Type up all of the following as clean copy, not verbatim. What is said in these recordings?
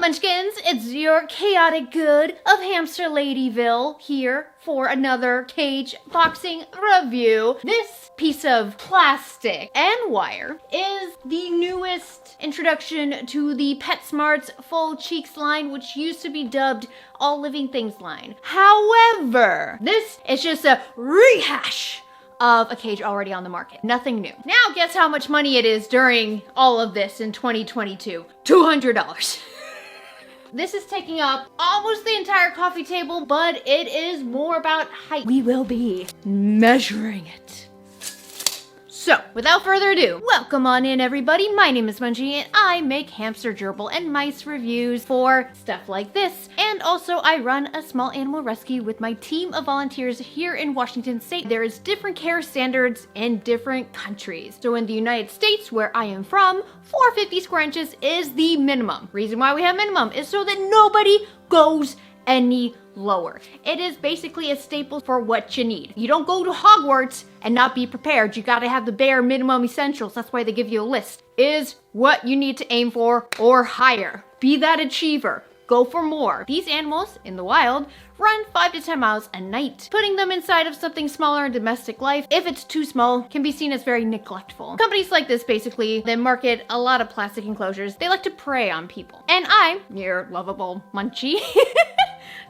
Munchkins, it's your chaotic good of Hamster Ladyville here for another cage boxing review. This piece of plastic and wire is the newest introduction to the PetSmart's Full Cheeks line, which used to be dubbed All Living Things line. However, this is just a rehash of a cage already on the market. Nothing new. Now guess how much money it is during all of this in 2022? $200. This is taking up almost the entire coffee table, but it is more about height. We will be measuring it. So, without further ado, welcome on in everybody. My name is Munchie and I make hamster, gerbil, and mice reviews for stuff like this. And also I run a small animal rescue with my team of volunteers here in Washington State. There is different care standards in different countries. So in the United States, where I am from, 450 square inches is the minimum. Reason why we have minimum is so that nobody goes any lower. It is basically a staple for what you need. You don't go to Hogwarts and not be prepared. You gotta have the bare minimum essentials. That's why they give you a list. Is what you need to aim for or higher. Be that achiever. Go for more. These animals in the wild run 5 to 10 miles a night. Putting them inside of something smaller in domestic life, if it's too small, can be seen as very neglectful. Companies like this basically, they market a lot of plastic enclosures. They like to prey on people. And I'm your lovable Munchie.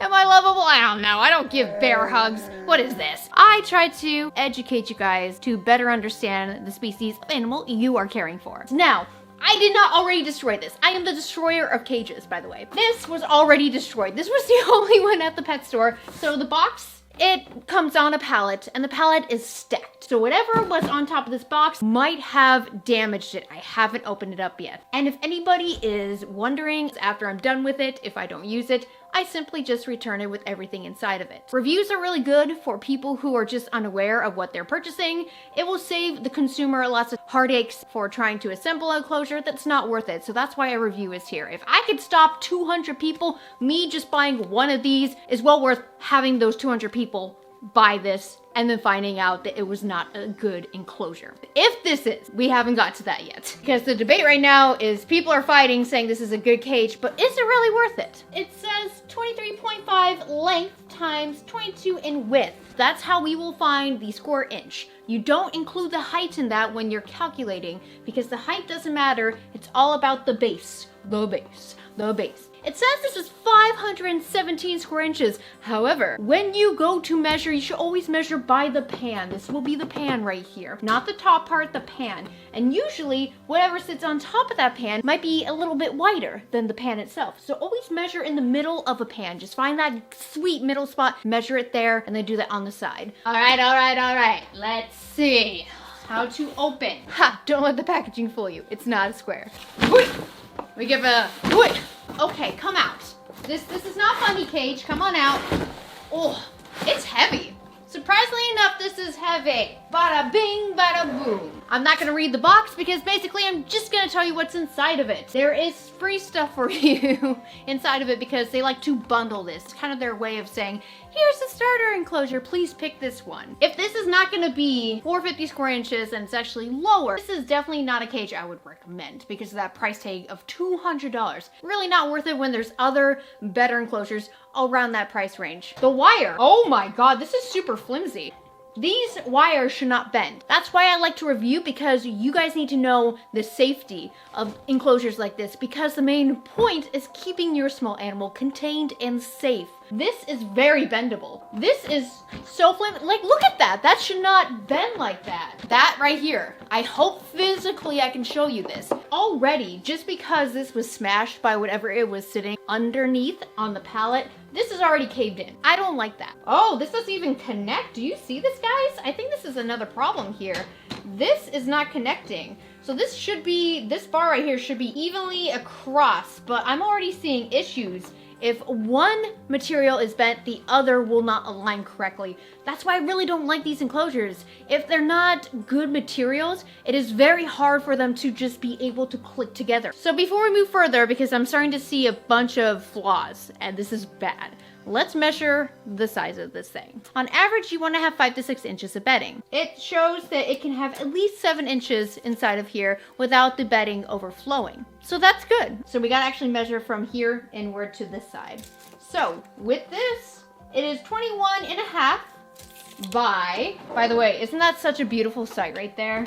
Am I lovable? I don't know. I don't give bear hugs. What is this? I try to educate you guys to better understand the species of animal you are caring for. Now, I did not already destroy this. I am the destroyer of cages, by the way. This was already destroyed. This was the only one at the pet store. So the box, it comes on a pallet and the pallet is stacked. So whatever was on top of this box might have damaged it. I haven't opened it up yet. And if anybody is wondering after I'm done with it, if I don't use it, I simply just return it with everything inside of it. Reviews are really good for people who are just unaware of what they're purchasing. It will save the consumer lots of heartaches for trying to assemble an enclosure that's not worth it. So that's why a review is here. If I could stop 200 people, me just buying one of these is well worth having those 200 people buy this and then finding out that it was not a good enclosure. If this is, we haven't got to that yet. Because the debate right now is people are fighting saying this is a good cage, but is it really worth it? It says 23.5 length times 22 in width. That's how we will find the square inch. You don't include the height in that when you're calculating because the height doesn't matter. It's all about the base, the base, the base. It says this is 517 square inches. However, when you go to measure, you should always measure by the pan. This will be the pan right here. Not the top part, the pan. And usually, whatever sits on top of that pan might be a little bit wider than the pan itself. So always measure in the middle of a pan. Just find that sweet middle spot, measure it there, and then do that on the side. All right. Let's see how to open. Ha! Don't let the packaging fool you. It's not a square. We give a... Okay, come out. This is not funny, cage. Come on out. Oh, it's heavy. Surprisingly enough, this is heavy. Bada bing, bada boom. I'm not gonna read the box because basically I'm just gonna tell you what's inside of it. There is free stuff for you inside of it because they like to bundle this. It's kind of their way of saying, here's the starter enclosure, please pick this one. If this is not gonna be 450 square inches and it's actually lower, this is definitely not a cage I would recommend because of that price tag of $200. Really not worth it when there's other better enclosures around that price range. The wire, oh my God, this is super flimsy. These wires should not bend. That's why I like to review because you guys need to know the safety of enclosures like this because the main point is keeping your small animal contained and safe. This is very bendable. This is so flimsy. Like, look at that. That should not bend like that. That right here. I hope physically I can show you this. Already, just because this was smashed by whatever it was sitting underneath on the pallet, this is already caved in. I don't like that. Oh, this doesn't even connect. Do you see this, guys? I think this is another problem here. This is not connecting. So this should be, this bar right here should be evenly across, but I'm already seeing issues. If one material is bent, the other will not align correctly. That's why I really don't like these enclosures. If they're not good materials, it is very hard for them to just be able to click together. So before we move further, because I'm starting to see a bunch of flaws, and this is bad, let's measure the size of this thing. On average, you want to have 5 to 6 inches of bedding. It shows that it can have at least 7 inches inside of here without the bedding overflowing. So that's good. So we got to actually measure from here inward to this side. So with this, it is 21 and a half by the way, isn't that such a beautiful sight right there?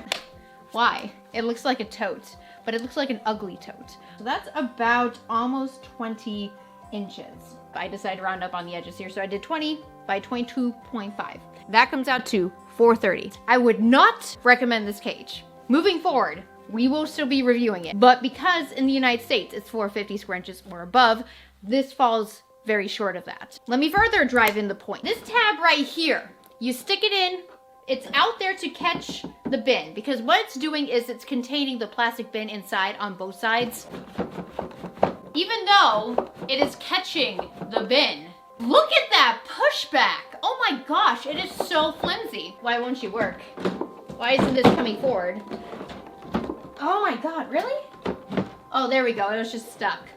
Why? It looks like a tote, but it looks like an ugly tote. So that's about almost 20 inches. I decided to round up on the edges here, so I did 20 by 22.5. That comes out to 430. I would not recommend this cage. Moving forward, we will still be reviewing it, but because in the United States it's 450 square inches or above, this falls very short of that. Let me further drive in the point. This tab right here, you stick it in, it's out there to catch the bin, because what it's doing is it's containing the plastic bin inside on both sides. Even though it is catching the bin. Look at that pushback. Oh my gosh, it is so flimsy. Why won't you work? Why isn't this coming forward? Oh my God, really? Oh, there we go, it was just stuck.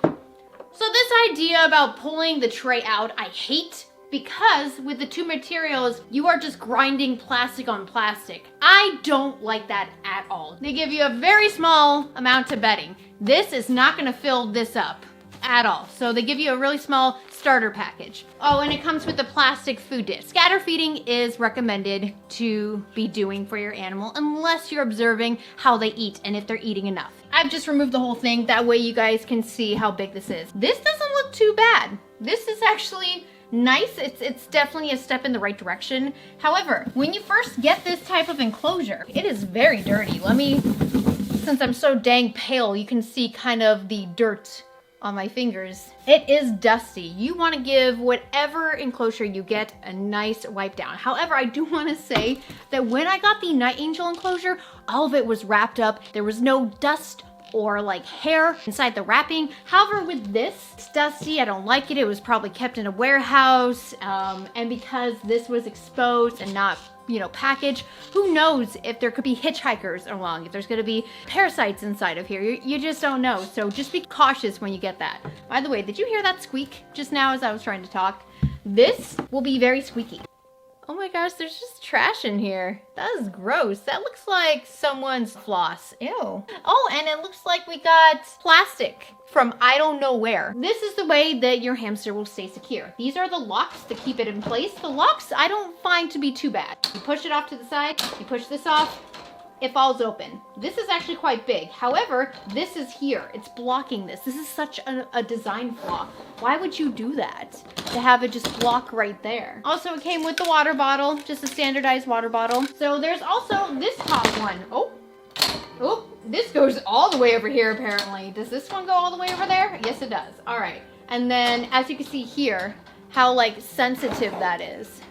So this idea about pulling the tray out, I hate, because with the two materials, you are just grinding plastic on plastic. I don't like that at all. They give you a very small amount of bedding. This is not gonna fill this up at all. So they give you a really small starter package. Oh, and it comes with a plastic food dish. Scatter feeding is recommended to be doing for your animal unless you're observing how they eat and if they're eating enough. I've just removed the whole thing. That way you guys can see how big this is. This doesn't look too bad. This is actually nice. It's definitely a step in the right direction. However, when you first get this type of enclosure, it is very dirty. Since I'm so dang pale, you can see kind of the dirt on my fingers. It is dusty. You want to give whatever enclosure you get a nice wipe down. However, I do want to say that when I got the Night Angel enclosure, all of it was wrapped up. There was no dust or like hair inside the wrapping. However, with this, it's dusty. I don't like it. It was probably kept in a warehouse. And because this was exposed and not, packaged, who knows if there could be hitchhikers along, if there's gonna be parasites inside of here. You just don't know. So just be cautious when you get that. By the way, did you hear that squeak just now as I was trying to talk? This will be very squeaky. Oh my gosh, there's just trash in here. That is gross. That looks like someone's floss. Ew. Oh, and it looks like we got plastic from I don't know where. This is the way that your hamster will stay secure. These are the locks to keep it in place. The locks I don't find to be too bad. You push it off to the side, you push this off, it falls open. This is actually quite big. However, this is here. It's blocking this. This is such a design flaw. Why would you do that? To have it just block right there. Also, it came with the water bottle, just a standardized water bottle. So there's also this top one. Oh, this goes all the way over here apparently. Does this one go all the way over there? Yes, it does. All right. And then as you can see here, how like sensitive that is.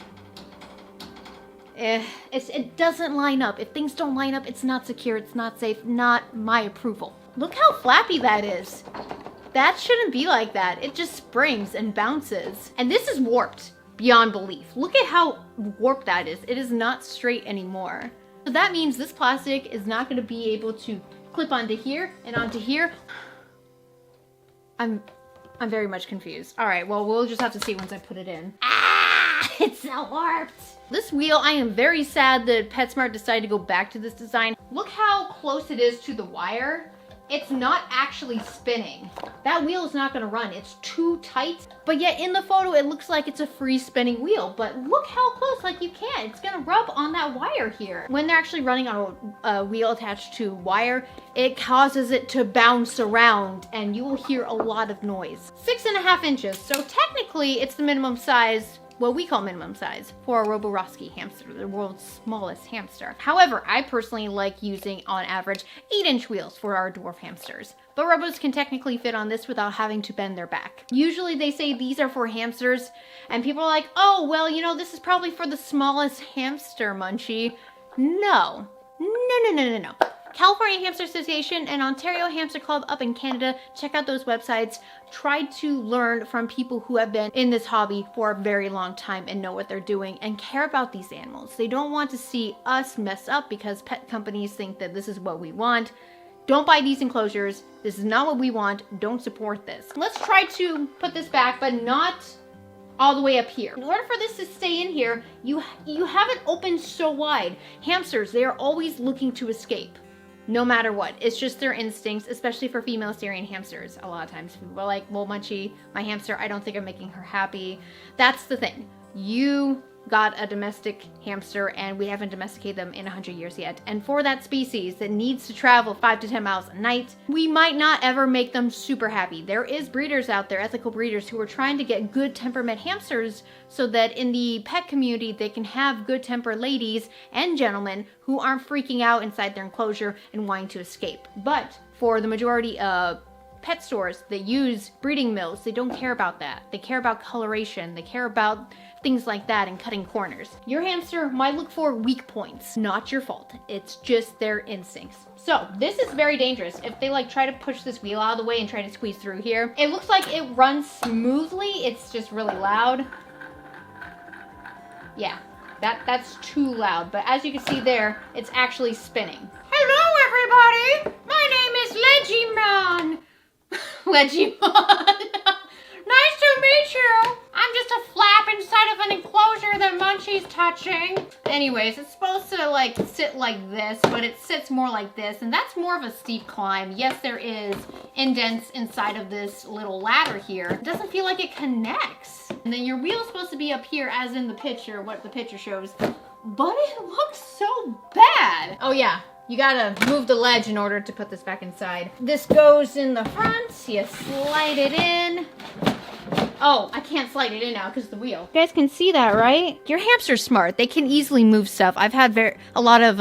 It doesn't line up. If things don't line up, it's not secure, it's not safe, not my approval. Look how flappy that is. That shouldn't be like that. It just springs and bounces. And this is warped beyond belief. Look at how warped that is. It is not straight anymore. So that means this plastic is not gonna be able to clip onto here and onto here. I'm very much confused. All right, well, we'll just have to see once I put it in. Ah, it's so warped. This wheel, I am very sad that PetSmart decided to go back to this design. Look how close it is to the wire. It's not actually spinning. That wheel is not gonna run. It's too tight. But yet in the photo, it looks like it's a free spinning wheel. But look how close, like you can. It's gonna rub on that wire here. When they're actually running on a wheel attached to wire, it causes it to bounce around and you will hear a lot of noise. 6.5 inches. So technically it's the minimum size, what we call minimum size, for a Roboroski hamster, the world's smallest hamster. However, I personally like using, on average, 8-inch wheels for our dwarf hamsters. But Robos can technically fit on this without having to bend their back. Usually they say these are for hamsters, and people are like, oh, well, this is probably for the smallest hamster, Munchie. No. No. California Hamster Association and Ontario Hamster Club up in Canada, check out those websites. Try to learn from people who have been in this hobby for a very long time and know what they're doing and care about these animals. They don't want to see us mess up because pet companies think that this is what we want. don't buy these enclosures. This is not what we want. Don't support this. Let's try to put this back, but not all the way up here. In order for this to stay in here, you have it open so wide. Hamsters, they are always looking to escape, no matter what. It's just their instincts, especially for female Syrian hamsters. A lot of times people are like, well, Munchie, my hamster, I don't think I'm making her happy. That's the thing. You got a domestic hamster and we haven't domesticated them in 100 years yet. And for that species that needs to travel 5 to 10 miles a night, we might not ever make them super happy. There is breeders out there, ethical breeders, who are trying to get good temperament hamsters so that in the pet community they can have good tempered ladies and gentlemen who aren't freaking out inside their enclosure and wanting to escape. But for the majority of pet stores that use breeding mills, they don't care about that. They care about coloration. They care about things like that and cutting corners. Your hamster might look for weak points. Not your fault. It's just their instincts. So this is very dangerous. If they like try to push this wheel out of the way and try to squeeze through here, it looks like it runs smoothly. It's just really loud. Yeah, that's too loud. But as you can see there, it's actually spinning. Hello everybody! My name is Legimon. Legimon. Nice to meet you. I'm just a flap inside of an enclosure that Munchie's touching. Anyways, it's supposed to like sit like this, but it sits more like this, and that's more of a steep climb. Yes, there is indents inside of this little ladder here. It doesn't feel like it connects. And then your wheel's supposed to be up here as in the picture, what the picture shows, but it looks so bad. Oh yeah. You gotta move the ledge in order to put this back inside. This goes in the front, you slide it in. Oh, I can't slide it in now because of the wheel. You guys can see that, right? Your hamster's smart. They can easily move stuff. I've had a lot of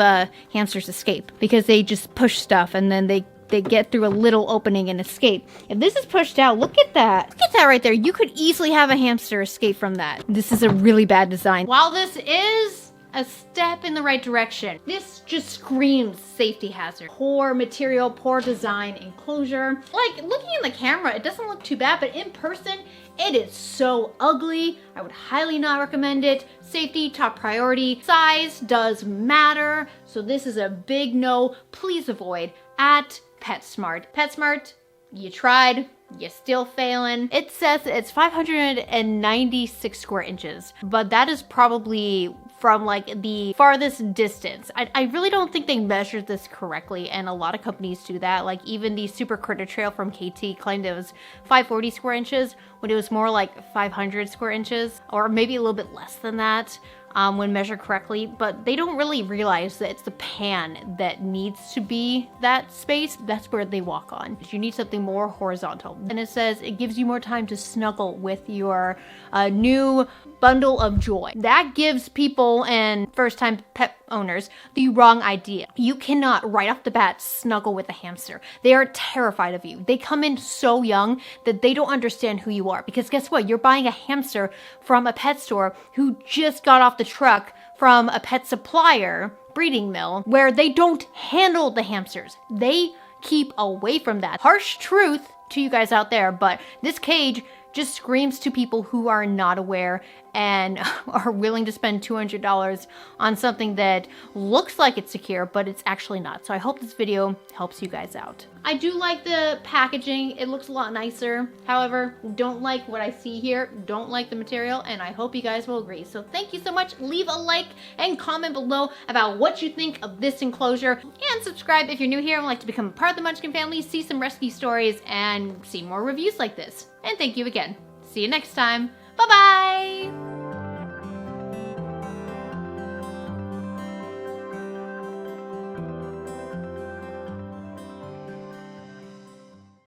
hamsters escape because they just push stuff and then they get through a little opening and escape. If this is pushed out, look at that. Look at that right there. You could easily have a hamster escape from that. This is a really bad design. While this is a step in the right direction, this just screams safety hazard. Poor material, poor design, enclosure. Like, looking in the camera, it doesn't look too bad, but in person, it is so ugly. I would highly not recommend it. Safety, top priority. Size does matter, so this is a big no. Please avoid at PetSmart. PetSmart, you tried. You're still failing. It says it's 596 square inches, but that is probably from like the farthest distance. I really don't think they measured this correctly, and a lot of companies do that. Like even the Super Critter Trail from KT claimed it was 540 square inches when it was more like 500 square inches, or maybe a little bit less than that. When measured correctly, but they don't really realize that it's the pan that needs to be that space. That's where they walk on. You need something more horizontal. And it says it gives you more time to snuggle with your new bundle of joy. That gives people and first-time pet owners the wrong idea. You cannot right off the bat snuggle with a hamster. They are terrified of you. They come in so young that they don't understand who you are, because guess what? You're buying a hamster from a pet store who just got off the truck from a pet supplier breeding mill where they don't handle the hamsters. They keep away from that. Harsh truth to you guys out there, but this cage just screams to people who are not aware and are willing to spend $200 on something that looks like it's secure, but it's actually not. So I hope this video helps you guys out. I do like the packaging. It looks a lot nicer. However, don't like what I see here. Don't like the material, and I hope you guys will agree. So thank you so much. Leave a like and comment below about what you think of this enclosure, and subscribe if you're new here and would like to become a part of the Munchkin family, see some rescue stories, and see more reviews like this. And thank you again. See you next time. Bye-bye!